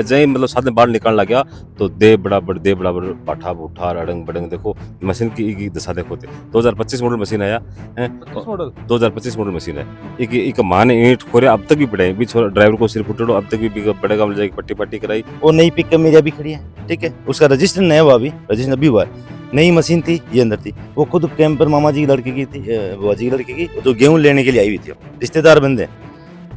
जय मतलब साथ में बाहर निकलने लग गया तो दे बराबर पाठा बूठा रड़ंग बड़ंग देखो मशीन की दशा देखो थे 2025 मॉडल मशीन आया है 25 मॉडल 2025 मॉडल मशीन है एक माने ईंट खोरे अब तक भी पड़े भी छोरा ड्राइवर को सिर फुटड़ो अब तक भी बड़ेगा मिल जाएगी पट्टी पट्टी कराई। वो नई पिकअप मेरी अभी खड़ी है, ठीक है, उसका रजिस्टर नया हुआ, अभी रजिस्टर अभी हुआ है। नई मशीन थी, ये अंदर थी। वो खुद कैंपर मामा जी की लड़के की थी, बुआ जी की लड़के की, जो गेहूं लेने के लिए आई हुई थी, रिश्तेदार बंदे,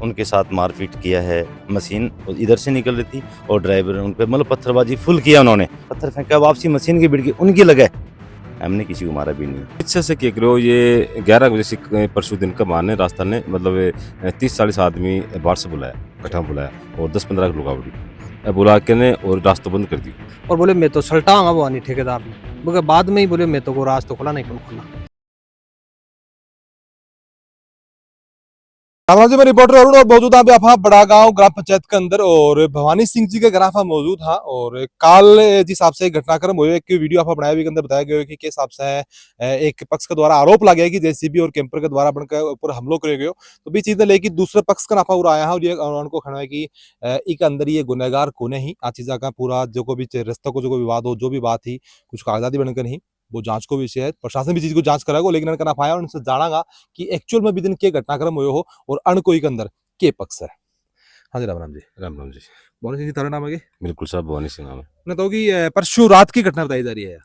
उनके साथ मारपीट किया है। मशीन इधर से निकल रही थी और ड्राइवर उन पे मतलब पत्थरबाजी फुल किया, उन्होंने पत्थर फेंका, वापसी मशीन की भिड़ गई, उनकी लगे। हमने किसी को मारा भी नहीं। पीछे से क्या करो ये 11 बजे से परसों दिन का माने रास्ता ने मतलब 30-40 आदमी बाहर से बुलाया, कट्ठा बुलाया और 10-15 लुगावड़ी बुला के ने और रास्ता बंद कर दी और बोले मैं तो सल्टाऊंगा वो आनी ठेकेदार ने, मगर बाद में ही बोले मैं तो को रास्ता खुला नहीं खुला। रामराज में रिपोर्टर अरुण और मौजूद हैं आप बड़ा गांव ग्राम पंचायत के अंदर और भवानी सिंह जी के घर आप मौजूद था और काल जिस हिसाब से घटनाक्रम हुए एक वीडियो आप बनाया भी के अंदर बताया गया कि किस हिसाब से एक पक्ष के द्वारा आरोप लगा कि जेसीबी और कैंपर के द्वारा बनकर ऊपर हमलों करे गयो तो भी चीजें लेकिन दूसरे पक्ष का नाफा उड़ाया है और ये उनको कहना है कि एक अंदर ये गुनहगार कोने ही आ चीजा का पूरा जो को भी रास्ता को जो विवाद हो जो भी बात थी कुछ कागजाती बनकर नहीं वो जांच को विषय है, प्रशासन भी चीज को जांच कराएगा लेकिन इनका नाफा आया उनसे जानागा कि एक्चुअल में भी दिन के घटनाक्रम हुए हो और अण कोई के अंदर के पक्ष है। हाँ जी, राम जी। राम राम जी। भवानी सिंह जी तारा नाम है बिल्कुल साहब भवानी सिंह नाम है। ना तो कि परसों रात की घटना बताई जा रही है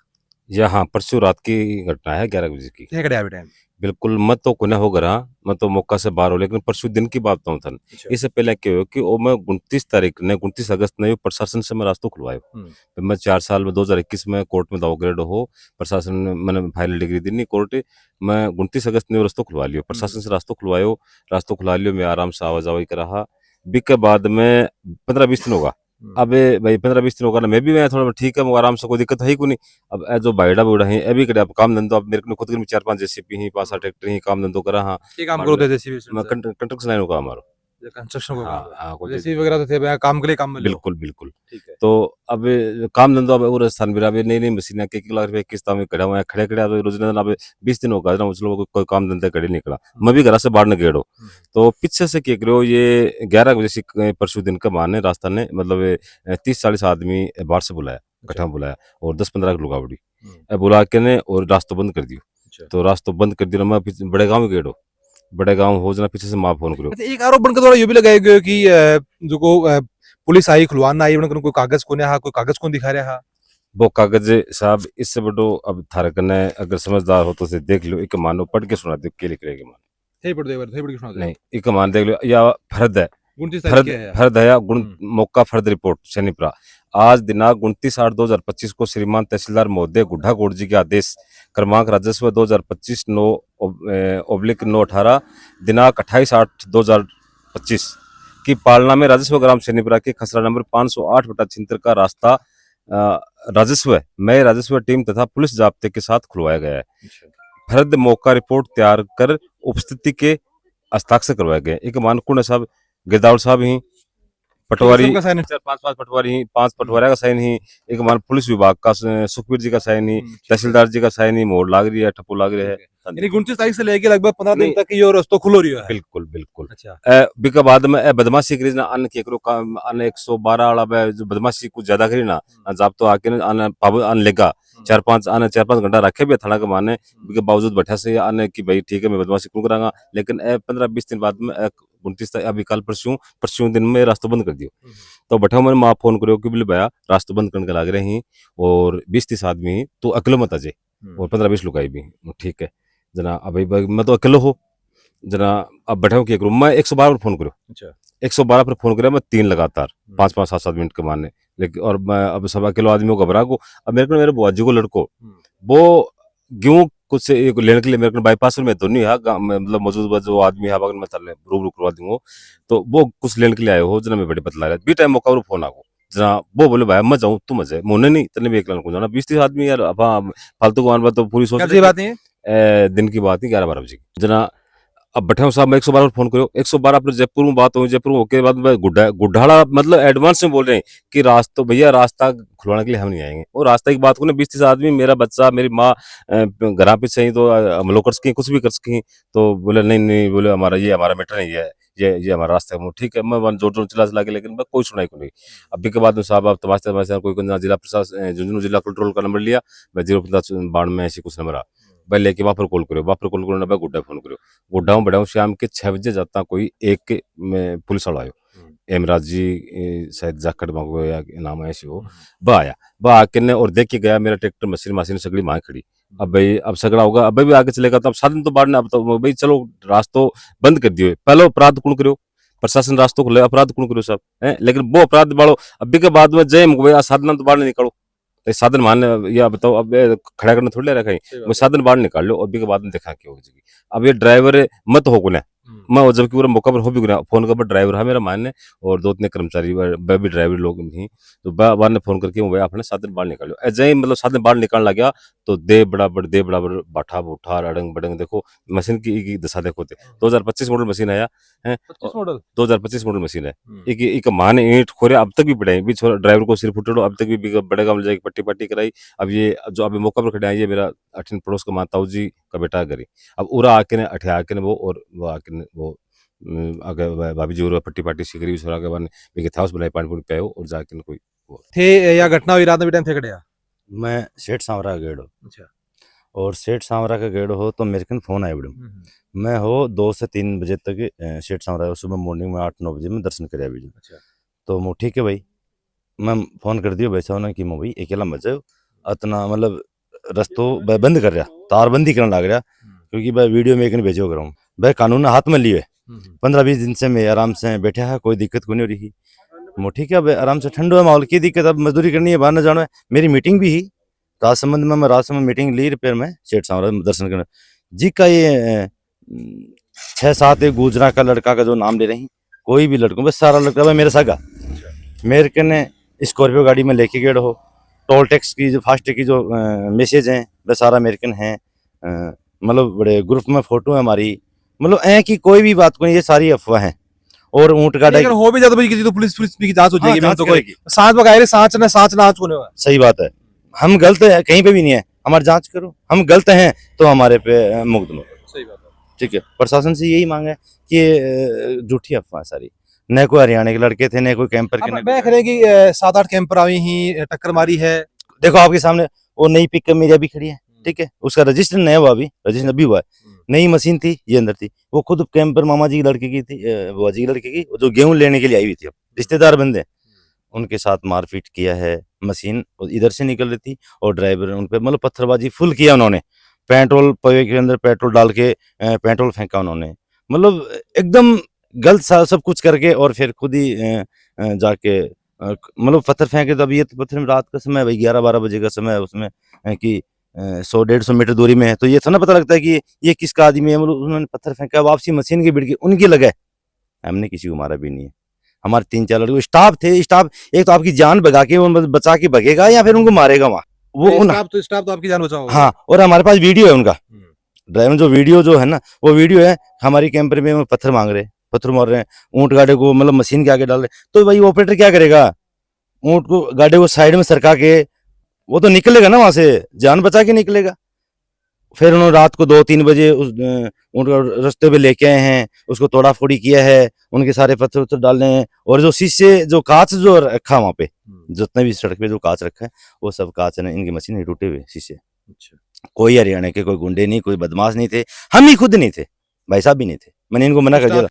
यह हाँ परसों रात की घटना है 11 बजे की। क्या कड़े टाइम बिल्कुल मत तो कुने हो गया मैं तो मौका से बाहर हो लेकिन परसों दिन की बात था इससे पहले क्या हो कि मैं 29 अगस्त ने प्रशासन से मैं रास्ता खुलवायो तो मैं 4 साल में 2021 में कोर्ट में दावग्रेड हो प्रशासन ने मैंने फाइनल डिग्री दी नहीं कोर्ट मैं 29 अगस्त ने रास्ता खुलवा लियो प्रशासन से रास्ता खुला लियो मैं आराम से आवाजाही कर रहा बी के बाद में 15-20 दिन होगा अबे भाई 15-20 दिन होगा ना मैं भी मैं थोड़ा ठीक है मैं आराम से कोई दिक्कत है ही कोई नहीं। अब जो बाइडा बुड़ा है अभी करे अब काम धंधो अब मेरे को खुद के 4-5 जेसीपी ही 5-7 ट्रैक्टर ही काम धंधो करा हाँ ये काम करो थे जेसीबी मैं कंस्ट्रक्शन लाइन का हमारा कंस्ट्रक्शन को हाँ जेसीबी वगैरह तो थे काम के लिए काम में बिल्कुल बिल्कुल ठीक है। तो अब काम धंधो अब और स्थान भी अब नई नई मशीन के लाख रुपए किस्त में खड़ा हुआ है खड़े खड़े अब रोजाना अब 20 दिन होगा उस लोगों को कोई काम धंधे खड़े निकला मैं भी घर से बाहर न गेड़ो तो पीछे से क्या करो ये 11 बजे से परसों दिन का माने रास्ता ने मतलब 30-40 आदमी बाहर से बुलाया कट्ठा बुलाया और 10-15 लुगावड़ी बुला के ने और रास्ता बंद कर दियो तो रास्ता बंद कर दिया मैं बड़े गाँव में गेड़ो बड़े गांव हो जना पीछे से मां फोन करो। अच्छा, एक आरोप बनकर थोड़ा ये भी लगाया गया कि जो को पुलिस आई खुलवाना आई बनकर कोई कागज को ने कोई कागज कौन दिखा रहा वो कागज साहब इससे बड़ो अब थारे कने अगर समझदार हो तो से देख लो एक मानो पढ़ के सुना दो के लिख रहे मान थे पढ़ के सुना नहीं एक मान देख लो या फर्द है 29 तारीख की है फर्द है या गुण मौका फर्द रिपोर्ट शनिप्रा आज दिनांक 29/8/2025 को श्रीमान तहसीलदार महोदय गुड्ढा कोट जी के आदेश क्रमांक राजस्व 2025 9/9/18 दिनांक 28/8/2025 की पालना में राजस्व ग्राम शनिप्रा के खसरा नंबर 508/76 का रास्ता राजस्व मैं राजस्व टीम तथा पुलिस जाब्ते के साथ खुलवाया गया है। फर्द मौका रिपोर्ट तैयार कर उपस्थिति के हस्ताक्षर करवाए गए एक मानकुंड साहब गिरदावल साहब ही पटवारी 4-5 पटवारी ही 5 पटवारिया का साइन ही एक मान पुलिस विभाग का सुखबीर जी का साइन ही तहसीलदार जी का साइन ही मोड़ लाग रही है ठप्पू लाग रही है यानी 29 तारीख से लेके लगभग 15 दिन तक ये रास्ता खुलो रही है बिल्कुल बिल्कुल। अच्छा बिका बाद में बदमाशी करी ना अन के करो काम अन 112 वाला जो बदमाशी कुछ ज्यादा करी ना जब तो आके ना अन पाब अन लेगा 4-5 घंटा रखे भी थाना के माने के बावजूद बैठा से अन की भाई ठीक है मैं बदमाशी क्यों करांगा लेकिन 15-20 दिन बाद में 29 अभी कल परसों दिन में रास्ता बंद कर दियो तो बैठा मैंने माँ फोन करो कि बोले भैया रास्ता बंद करने के लाग रहे हैं और 20-30 आदमी तो अकेलो मत आजे और 15-20 लुगाई भी ठीक है जना अभी मैं तो अकेलो हो जना अब बैठा हूँ क्या करूँ मैं 112 पर फोन करो 112 पर फोन करा मैं 3 लगातार 5-5 7-7 मिनट के मारने लेकिन और मैं अब सब अकेलो आदमी को घबरा को अब मेरे बुआ जी को लड़को वो क्यों कुछ लेने के लिए मेरे को बाईपास में तो नहीं है मतलब मौजूद जो आदमी है मैं चल रूबरू करवा दूंगा तो वो कुछ लेने के लिए आए हो जना मैं बड़े पतला रहा बी टाइम मौका फोन आगो जना वो बोले भाई मैं जाऊँ तुम मजे मोने नहीं तने भी एक को जाना 20-30 आदमी यार अब फालतू को बात तो पूरी सोच बात नहीं दिन की बात नहीं 11-12 बजे जना अब बैठे साहब मैं 112 पर फोन करो 112 पर जयपुर में बात हुई जयपुर के बाद में गुड्ढाड़ा मतलब एडवांस में बोल रहे हैं कि रास्ता भैया रास्ता खुलवाने के लिए हम नहीं आएंगे और रास्ता की बात को ना 20-30 आदमी मेरा बच्चा मेरी माँ घर पे सही तो हम लोग कर सकें कुछ भी कर सकें तो बोले नहीं नहीं बोले हमारा मैटर नहीं है ये हमारा रास्ता है। ठीक है, मैं जोर जोर चिल्ला के, लेकिन मैं कोई सुनाई को नहीं। अभी के बाद में साहब आप तमाशा तमाशा कोई जिला प्रशासन झुंझुनू जिला कंट्रोल का नंबर लिया, मैं 052 में ऐसी कुछ नंबर आ भाई लेके वहां पर कॉल करो ना भाई गुड्डा फोन करो। गुड्डा हूँ बड़ा शाम के 6 बजे जाता कोई एक में पुलिस वाला आयो, एमराज जी शायद जाखड़ मांगो या नाम है ऐसी वो बा आया, बा आके ने और देख के गया मेरा ट्रैक्टर मशीन सगड़ी माँ खड़ी। अब भाई अब सगड़ा होगा, अब भी आगे चलेगा तो अब साधन तो बाढ़ अब तो भाई चलो रास्तों बंद कर दियो। पहले अपराध कौन करो, प्रशासन रास्तों खुले, अपराध कौन करो सब है, लेकिन वो अपराध बाड़ो अभी के बाद में जय मुझे साधन तो बाढ़ निकालो। तो साधन मान या बताओ अब खड़ा करना थोड़ी ले रखा है, वो साधन बाढ़ निकाल लो और भी के बाद में देखा क्या होगी। अब ये ड्राइवर मत हो गुना मैं जबकि पूरा मौका पर हो भी गुना फोन कर ड्राइवर है मेरा मानने और 2-3 कर्मचारी भी ड्राइवर लोग थी, तो बार ने फोन करके वो अपने साधन बाढ़ निकाल लो। ऐसे मतलब साधन बाढ़ निकाल लगा तो दे बराबर बाठा बुठा अड़ंग बड़ंग देखो मशीन की दशा देखो। 2025 मॉडल मशीन आया है, 2025 मॉडल मशीन है। एक माँ ने ईंट खोरे अब तक भी पड़े भी ड्राइवर को सिर फुटो अब तक भी बड़ेगा मिल जाएगी, पट्टी पट्टी कराई। अब ये जो अभी मौका पर खड़े हैं ये मेरा 18 पड़ोस का माताऊ जी का बेटा करी। अब उरा आके ने अठे आके ने वो और वो आके ने वो आगे भाभी जी और पट्टी पाटी सीख रही छोरा के बन मेरे था उस बनाई पानी पूरी पे और जाके न कोई थे या घटना हुई रात में टाइम थे कड़िया। मैं सेठ सांवरा का गेड़ हो, अच्छा और सेठ सांवरा का गेड़ हो तो मेरे को फोन आया बड़ू। मैं हो 2 से 3 बजे तक सेठ सांवरा सुबह मॉर्निंग में 8-9 बजे में दर्शन कर भी। अच्छा तो मैं ठीक है भाई, मैं फोन कर दियो वैसा होना कि मैं भाई अकेला मत जाओ, इतना मतलब रस्तों बंद कर रहा, तारबंदी करने लग रहा, क्योंकि भाई वीडियो में एक भेजो कर भाई कानून हाथ में लिए 15-20 दिन से मैं आराम से बैठा है, कोई दिक्कत को नहीं हो रही। वो ठीक है आराम से ठंडो है माहौल की दिक्कत, अब मजदूरी करनी है बाहर न जाना है। मेरी मीटिंग भी ही राजसमंद में, मैं राजसमंद मीटिंग ली रिपेयर में सेठ सांवरा दर्शन करने जी का ये 6-7 एक गुजरा का लड़का का जो नाम ले रही, कोई भी लड़कों बस सारा लड़का भाई मेरा सगा मेरे कने स्कॉर्पियो गाड़ी में लेके गए हो। टोल टैक्स की जो फास्ट की जो मैसेज हैं वह सारा मेरे कन है, मतलब बड़े ग्रुप में फोटो है हमारी, मतलब ऐ कि कोई भी बात को नहीं, ये सारी अफवाह है। और ऊंट गाड़ा अगर हो भी जाता भाई किसी तो पुलिस की जांच हो जाएगी। हाँ, तो कोई सांच बगाए सांच ना आंच कोने हुआ। सही बात है, हम गलत है कहीं पे भी नहीं है, हमारी जांच करो, हम गलत हैं तो हमारे पे मुकदमा। सही बात है, ठीक है, प्रशासन से यही मांग है कि ये झूठी अफवाह सारी, न कोई हरियाणा के लड़के थे न कोई कैंपर के। मैं कह रहे कि 7-8 कैंपर आई ही टक्कर मारी है। देखो आपके सामने वो नई पिकअप मेरी अभी खड़ी है, ठीक है, उसका रजिस्टर नया हुआ, अभी रजिस्टर अभी हुआ है, नई मशीन थी ये अंदर थी, वो खुद कैंपर मामा जी की लड़के की थी, बुआ जी की लड़के की, जो गेहूं लेने के लिए आई हुई थी, रिश्तेदार बंदे उनके साथ मारपीट किया है। मशीन इधर से निकल रही थी और ड्राइवर उन पे मतलब पत्थरबाजी फुल किया उन्होंने, पेट्रोल पवे के अंदर पेट्रोल डाल के पेट्रोल फेंका उन्होंने, मतलब एकदम गलत सा सब कुछ करके, और फिर खुद ही जाके मतलब पत्थर फेंके। तो अभी ये तो पत्थर रात का समय भाई 11-12 बजे का समय है, उसमें कि 100-150 मीटर दूरी में है, तो ये तो ना पता लगता है कि ये किसका आदमी है, मतलब उन्होंने पत्थर फेंका, वापसी मशीन की भिड़ उनकी लगे, हमने किसी को मारा भी नहीं है। हमारे 3-4 लड़के स्टाफ थे, स्टाफ एक तो आपकी जान भगा के बचा के भगेगा या फिर उनको मारेगा वहाँ, वो स्टाफ तो आपकी जान बचाओ। हाँ, और हमारे पास वीडियो है उनका, ड्राइवर जो वीडियो जो है ना वो वीडियो है, हमारी कैंपर में पत्थर मांग रहे, पत्थर मार रहे हैं, ऊंट गाड़े को मतलब मशीन के आगे डाल रहे, तो भाई ऑपरेटर क्या करेगा, ऊंट को गाड़े को साइड में सरका के वो तो निकलेगा ना वहां से, जान बचा के निकलेगा। फिर उन्होंने रात को 2-3 बजे उस ऊंट को रास्ते पे लेके आए हैं, उसको तोड़ा फोड़ी किया है, उनके सारे पत्थर उत्थर डालने हैं, और जो शीशे जो कांच जो रखा वहां पे, जितने भी सड़क पे जो कांच रखा है वो सब कांच है, इनकी मशीन टूटे हुए शीशे। कोई हरियाणा के कोई गुंडे नहीं, कोई बदमाश नहीं थे, हम ही खुद नहीं थे, भाई साहब भी नहीं थे, मैंने इनको मना कर दिया।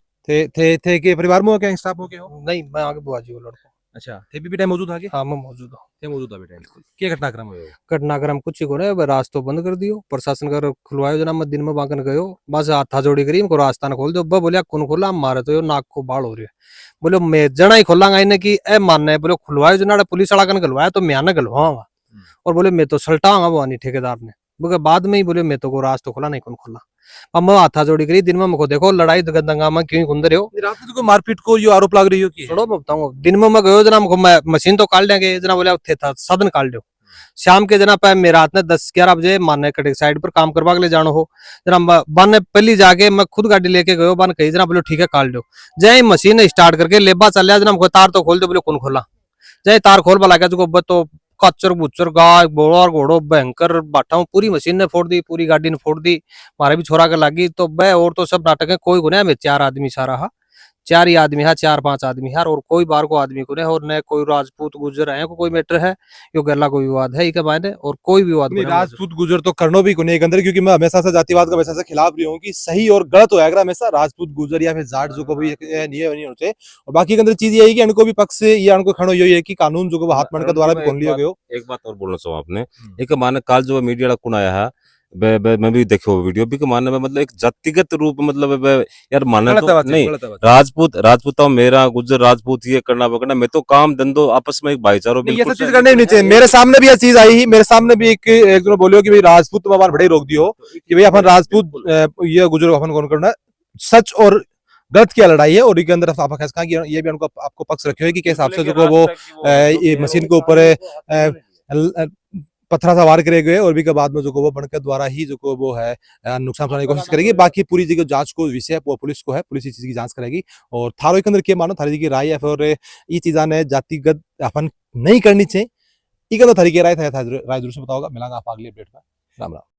थे के परिवार में हो क्या स्टाफ हो के हो? नहीं, मैं आगे बुआ जी को लड़का। अच्छा, थे भी टाइम मौजूद था क्या? हाँ, मैं मौजूद हूँ। थे मौजूद था टाइम। क्या घटनाक्रम हुआ? घटनाक्रम कुछ ही को नहीं, रास्ता बंद कर दियो, प्रशासन का खुलवायो जना, मैं दिन में बांकन गयो, बस हाथा जोड़ी करी इनको रास्ता न खोल दो। बोलिया कौन खोला, मारे तो यो नाक को बाढ़ हो रही है, बोले मैं जना ही खोलांगा इन्हें कि ए मानना है, बोले खुलवायो जना पुलिस वाला कन गलवाया तो मैं गलवाऊंगा, और बोले मैं तो सल्टाऊंगा वो आनी ठेकेदार ने, बोले बाद में ही बोले मैं तो को रास्ता खोला नहीं कौन खोला। अब मैं हाथा जोड़ी करी, दिन में मुझको देखो लड़ाई दंगा में क्यों खुंदर हो, रात में तो मारपीट को जो आरोप लग रही हो कि छोड़ो मैं बताऊंगा। दिन में मैं गयो जना, मैं मशीन तो काट देंगे जना, बोले थे था साधन काट दो। शाम के जना पे मेरा रात ने 10-11 बजे मानने कटे साइड पर काम करवा के ले जानो हो जना, बन पहली जाके मैं खुद गाड़ी लेके गयो, बन कही जना बोले ठीक है काट दो। जय मशीन स्टार्ट करके लेबा चल जना, तार तो खोल दो, बोले कौन खोला, जय तार खोल बला गया तो कच्चर बुच्चर गाय बोड़ा और घोड़ो भयंकर बाटा पूरी मशीन ने फोड़ दी, पूरी गाड़ी ने फोड़ दी, मारे भी छोरा के लगी। तो बह और तो सब नाटक है, कोई गुना में 4 आदमी सारा हा, 4 ही आदमी है, 4-5 आदमी है और कोई बार को आदमी को नहीं, और न कोई राजपूत गुजर है कोई मैटर है यो गला कोई विवाद है इके मायने, और कोई विवाद नहीं, को नहीं। राजपूत गुजर तो करनो भी कोने के अंदर, क्योंकि मैं हमेशा से जातिवाद का हमेशा से खिलाफ रही हूँ कि सही और गलत होया अगर हमेशा राजपूत गुजर या फिर जाट जो को भी नहीं होनी चाहिए। और बाकी के अंदर चीज ये है कि इनको भी पक्ष से या इनको खड़ो यही है कि कानून जो को हाथ मन के द्वारा भी खोल लिया गयो। एक बात और बोलना चाहूँ आपने, एक माने काल जो मीडिया कुण आया है, मैं भी देखो वीडियो भी के मानने में मतलब एक जातिगत रूप मतलब यार मानने गलत तो बात है, नहीं, गलत बात राजपूत मेरा गुज्जर राजपूत ये करना वो करना, मैं तो काम धंधो आपस में एक भाईचारो नहीं, ये सब बिल्कुल चीज करनी नहीं चाहिए। मेरे सामने भी ये चीज आई ही, मेरे सामने भी एक जन बोलियो कि भाई राजपूत तुम बड़े रोक दियो कि भाई अपन राजपूत ये गुजर अपन कौन करना। सच और गलत की लड़ाई है, और इसके अंदर आप कहा कि ये भी उनको आपको पक्ष रखे हुए कि किस हिसाब से जो को वो ये मशीन के ऊपर पत्थरा सा वार करे गए, और भी के बाद में जो को वो बनकर द्वारा ही जो को वो है नुकसान पहुंचाने की कोशिश करेगी। बाकी पूरी जगह जांच को विषय है, वो पुलिस को है, पुलिस इस चीज की जांच करेगी। और थारो के अंदर क्या मानो थारी जी की राय है, फिर ये चीजा ने जातिगत अपन नहीं करनी चाहिए, ये तो थारी की राय था राय जरूर से बताओगा। मिलांगा आप अगली अपडेट में। राम राम।